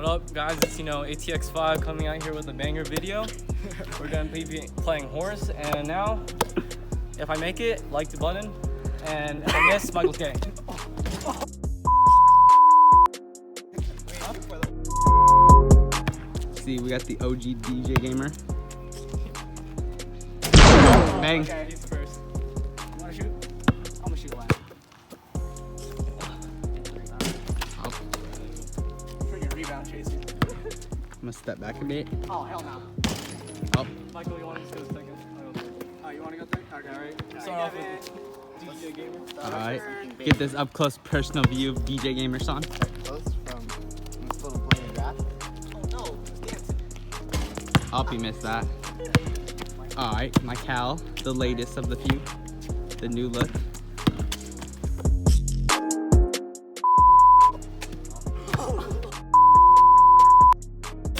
What up, guys? It's ATX 5 coming out here with a banger video. We're gonna be playing horse, and now, if I make it, like the button, and if I miss, Michael's gay. See, we got the OG DJ gamer. Bang. Okay, he's first. You wanna shoot? I'm gonna shoot a line. Freaking rebound chasing. I'm gonna step back a bit. Oh, hell no. Oh. Michael, you want to just go second? Oh, you want to go third? Okay, alright. Start off with DJ gamer. Alright. Get this up close personal view of DJ gamer son. Close from this little blade of grass. Oh no, dancing. Oh, he missed that. Alright, my Cal, the latest of the few. The new look.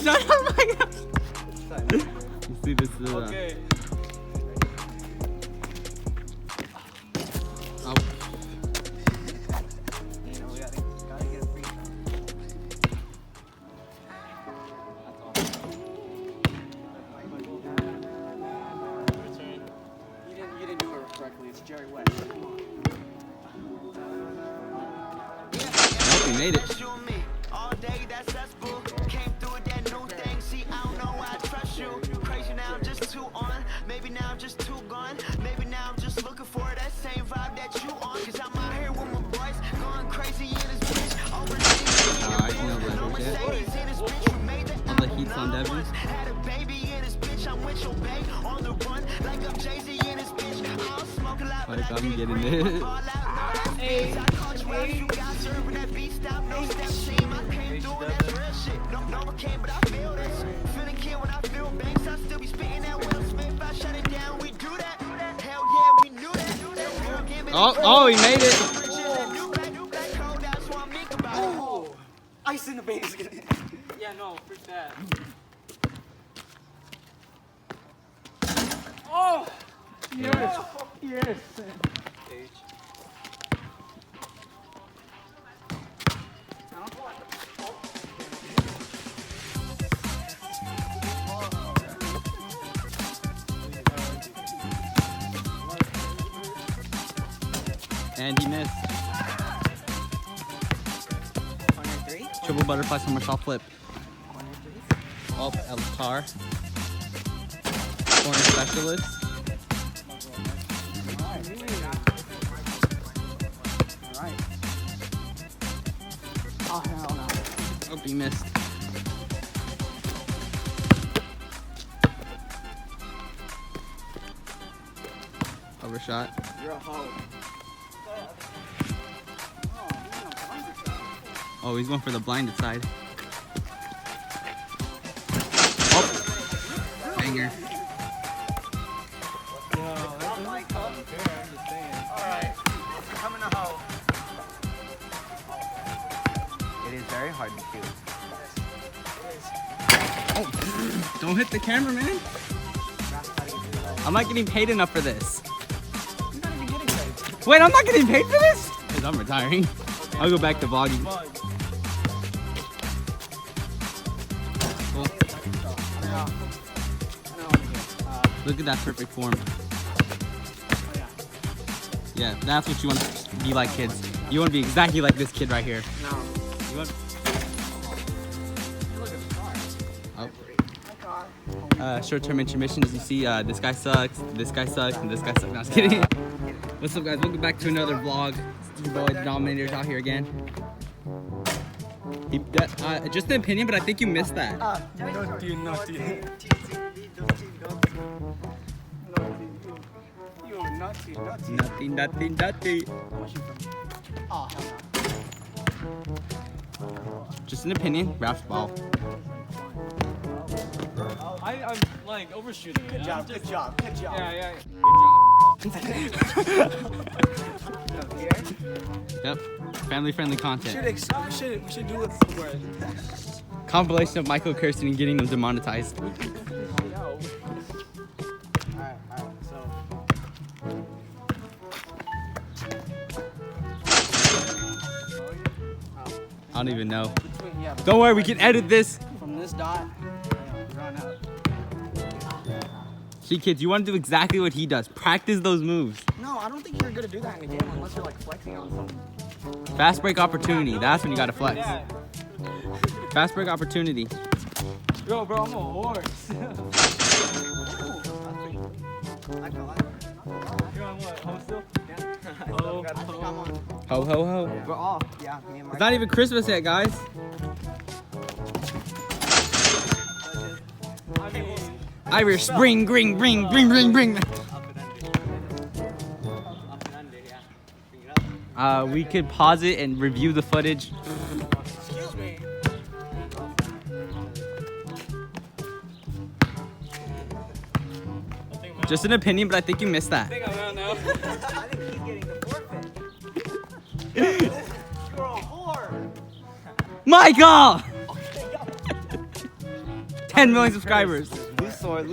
Shut up, my God. You see this is Okay. Oh. You know, we gotta get a free shot. That's all. You didn't do it correctly. It's Jerry West. Come on. Nope, he made it. Maybe now I'm just too gone. Maybe now I'm just looking for that same vibe that you on. Cause I'm out here with my boys, going crazy in this bitch. Alright, no leverage yet. All the heat's on Devin. Had a baby in this bitch. I'm with your babe on the run like I'm Jay-Z in this bitch. I'll smoke a lot, but Like I'm getting it. Hey, I caught you out, you got serving that beat stop, no step team. I came through and that's real shit. No one came, but I feel this. Feeling kid when I feel banks, I still be spitting that Will Smith. I shut it down, we do that. Hell yeah, we knew that. Oh, he made it. Oh, ice in the base. Yeah, no, freak that. Oh! Yes! Yes! And he missed. Triple butterfly somersault flip. Up El Tar. Corner specialist. Alright. Oh, hell no. Oh, he missed. Overshot. You're a hoe. Oh, he's going for the blinded side. Oh! Banger. It is very hard to shoot. Oh! Don't hit the camera, man! I'm not getting paid enough for this. Wait, I'm not getting paid for this? Because I'm retiring. I'll go back to vlogging. Cool. Look at that perfect form. Yeah, that's what you want to be like, kids. You want to be exactly like this kid right here. No. You want... Oh. Short-term intermission, as you see, this guy sucks, and this guy sucks. No, I was kidding. What's up, guys? Welcome back to another vlog. It's your boy, the Dominator's out here again. Just an opinion, but I think you missed that. Naughty. You naughty. Oh, hell no. Just an opinion. Ralph's ball. I'm like overshooting. Good job. Yeah. Yep. Family-friendly content. We should do it somewhere. Compilation of Michael cursing and getting them demonetized. Alright, so. I don't even know. Yeah, Don't worry, we can edit this. from this dot, run up. See, kids, you want to do exactly what he does. Practice those moves. No, I don't think you're gonna do that in a game unless you're like flexing on something. Fast break opportunity. That's when you gotta flex. Fast break opportunity. Bro, I'm a horse. You're on what? Home still? I think I'm on. Ho, ho, ho. We're off. Yeah, me and It's not even Christmas yet, guys. I mean, Irish, bring. Up and under. Up and under, yeah. Bring it up. We could pause it and review the footage. Excuse me. Just an opinion, but I think you missed that. I think I'm out now. I think he's getting the forfeit. You're a whore. Michael! 10 million subscribers. Loose sword.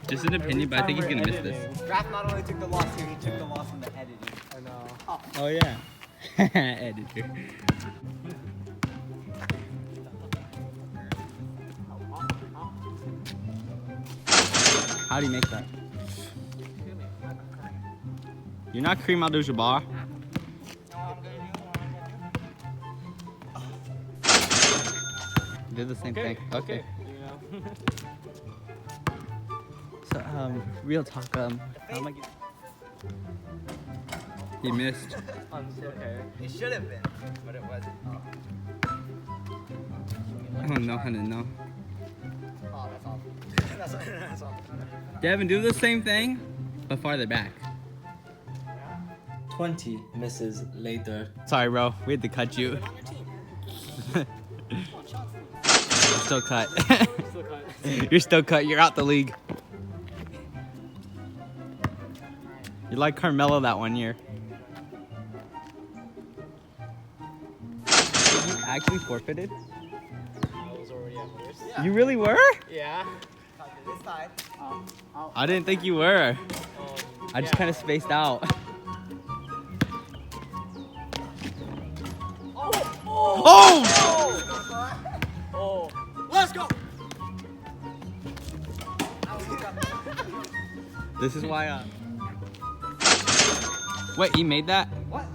Just an opinion, but I think he's gonna miss this. Raph not only took the loss here, he took the loss in the editing. I know. Oh yeah. Editor. How do you make that? You're not Kareem Abdul-Jabbar. You did the same thing. Okay. You know. So real talk. How am I getting? He missed. Okay. It should have been, but it wasn't. I don't know how to know. Oh, that's awful. That's awful. Devin, do the same thing, but farther back. 20 misses later. Sorry, bro. We had to cut you. Still cut. You're still cut. You're out the league. You're like Carmelo that one year. You actually forfeited? I was already at worst. You really were? Yeah. This side. I didn't think you were. I just kind of spaced out. Oh! Oh. Let's go. This is why. Wait, he made that? What?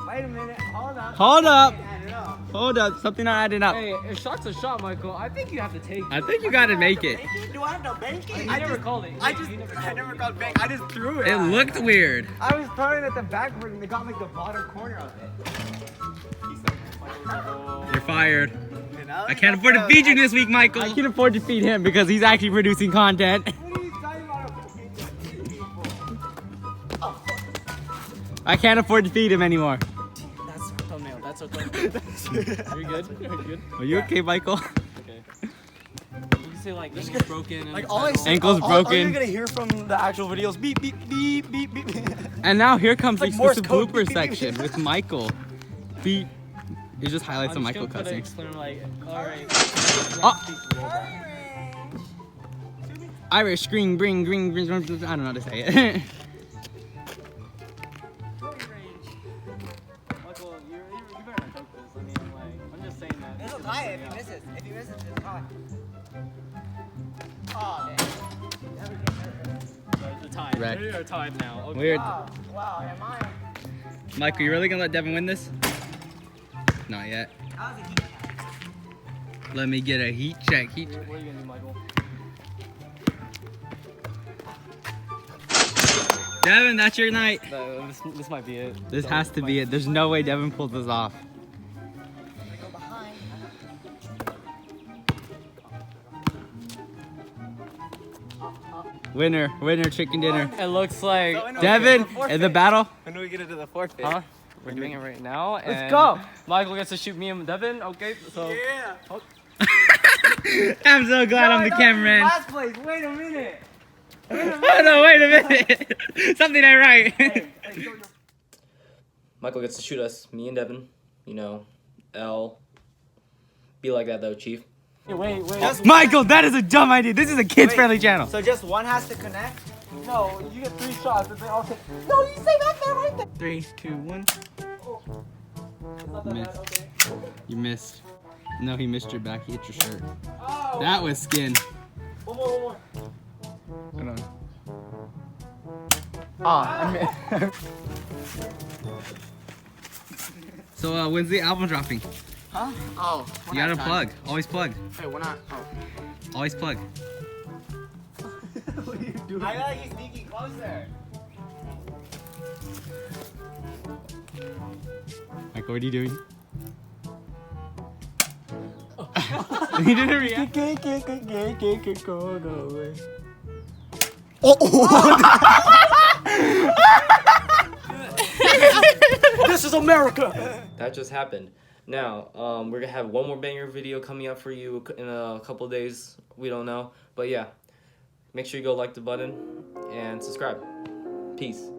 Wait a minute. Hold up. Hold up. Add it up. Hold up. Something not adding up. Hey, a shot's a shot, Michael. I think you have to take it. I think you gotta make it. Do I have to bank it? You never called it. I You never called never got bank. I just threw it. It looked weird. I was throwing it at the backward and they got like the bottom corner of it. You're fired. You know? I can't afford to feed you this week, Michael. I can afford to feed him because he's actually producing content. What are you talking about? I can't afford to feed him anymore. That's a thumbnail. That's a thumbnail. You're good? You're good? Are you okay, Michael? Okay. You can say like ankle's broken. And Like all I say, Ankle's all you're broken. gonna hear from the actual videos, beep beep beep beep beep. And now here comes the It's like Morse exclusive code. blooper section with Michael. Beep. It just highlights of Michael cussing. Like, all right. Oh. Irish, green, green, green, green. I don't know how to say it. Michael, you better not cook this. I mean, like, I'm just saying that. It'll tie it if he misses. If he misses, it'll tie. Oh, man. It's a tie. Wreck. We are tied now. Okay. Weird. Wow, am I? Michael, you really gonna let Devin win this? Not yet. That was a heat. Let me get a heat check. Heat check. What are you gonna do, Michael? Devin, that's your night. This might be it. This has to be it. There's no way Devin pulls this off. Go behind. Winner, winner, chicken dinner. It looks like. Devin, in the battle. When do we get into the forfeit? Huh? We're doing it right now. Let's go. Michael gets to shoot me and Devin. Okay, so. Yeah. I'm so glad I'm the cameraman. Last place. Wait a minute. Oh no, wait a minute. Something I write. Michael gets to shoot us, me and Devin. You know, L. Be like that though, Chief. Wait. Michael, that is a dumb idea. This is a kids-friendly channel. So just one has to connect? No, you get 3 shots and they all take. No, you say that there right there. 3, 2, 1. Missed. You missed. No, he missed your back. He hit your shirt. That was skin. One more. Hold on. So, when's the album dropping? Huh? Oh. You gotta plug. Always plug. Hey, we're not. Oh. Always plug. I got you sneaking closer. Michael, what are you doing? He didn't react. This is America! That just happened. Now, we're gonna have one more banger video coming up for you in a couple days. We don't know. But yeah, make sure you go like the button and subscribe. Peace.